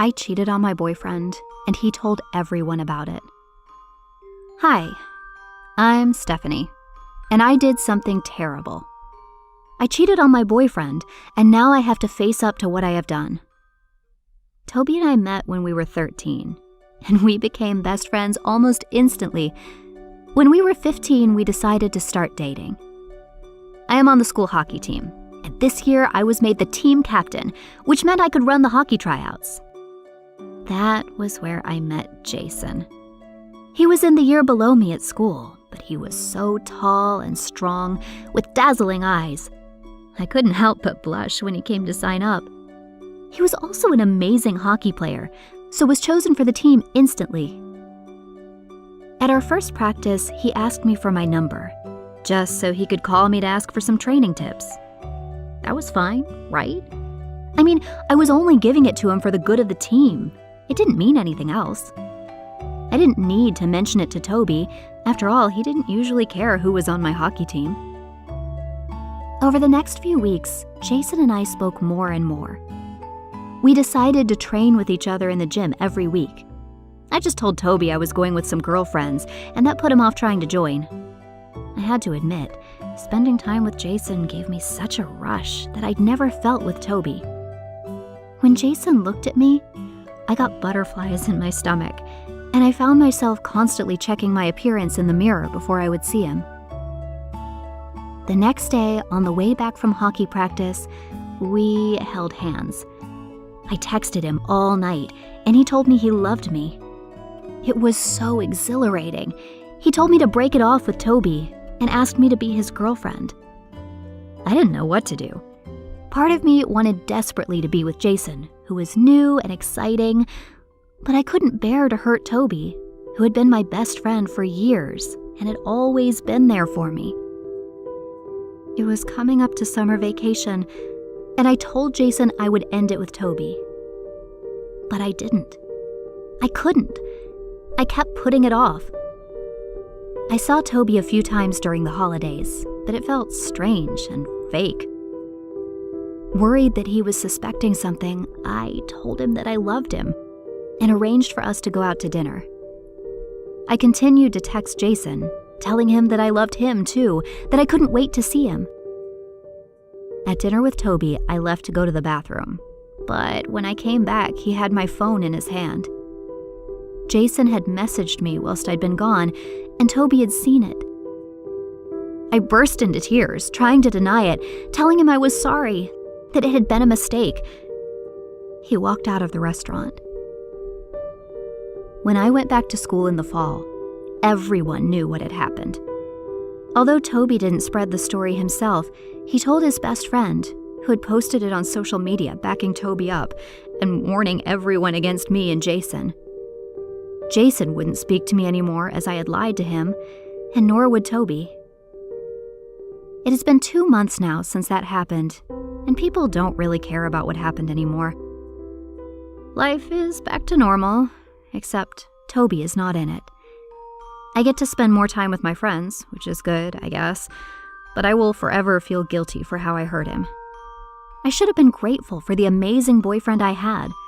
I cheated on my boyfriend, and he told everyone about it. Hi, I'm Stephanie, and I did something terrible. I cheated on my boyfriend, and now I have to face up to what I have done. Toby and I met when we were 13, and we became best friends almost instantly. When we were 15, we decided to start dating. I am on the school hockey team, and this year I was made the team captain, which meant I could run the hockey tryouts. That was where I met Jason. He was in the year below me at school, but he was so tall and strong, with dazzling eyes. I couldn't help but blush when he came to sign up. He was also an amazing hockey player, so was chosen for the team instantly. At our first practice, he asked me for my number, just so he could call me to ask for some training tips. That was fine, right? I mean, I was only giving it to him for the good of the team. It didn't mean anything else. I didn't need to mention it to Toby. After all, he didn't usually care who was on my hockey team. Over the next few weeks, Jason and I spoke more and more. We decided to train with each other in the gym every week. I just told Toby I was going with some girlfriends, and that put him off trying to join. I had to admit, spending time with Jason gave me such a rush that I'd never felt with Toby. When Jason looked at me, I got butterflies in my stomach, and I found myself constantly checking my appearance in the mirror before I would see him. The next day, on the way back from hockey practice, we held hands. I texted him all night, and he told me he loved me. It was so exhilarating. He told me to break it off with Toby and asked me to be his girlfriend. I didn't know what to do. Part of me wanted desperately to be with Jason, who was new and exciting, but I couldn't bear to hurt Toby, who had been my best friend for years and had always been there for me. It was coming up to summer vacation, and I told Jason I would end it with Toby. But I didn't. I couldn't. I kept putting it off. I saw Toby a few times during the holidays, but it felt strange and fake. Worried that he was suspecting something, I told him that I loved him and arranged for us to go out to dinner. I continued to text Jason, telling him that I loved him too, that I couldn't wait to see him. At dinner with Toby, I left to go to the bathroom, but when I came back, he had my phone in his hand. Jason had messaged me whilst I'd been gone, and Toby had seen it. I burst into tears, trying to deny it, telling him I was sorry, that it had been a mistake. He walked out of the restaurant. When I went back to school in the fall, everyone knew what had happened. Although Toby didn't spread the story himself, he told his best friend, who had posted it on social media backing Toby up and warning everyone against me and Jason. Jason wouldn't speak to me anymore as I had lied to him, and nor would Toby. It has been 2 months now since that happened, and people don't really care about what happened anymore. Life is back to normal, except Toby is not in it. I get to spend more time with my friends, which is good, I guess, but I will forever feel guilty for how I hurt him. I should have been grateful for the amazing boyfriend I had,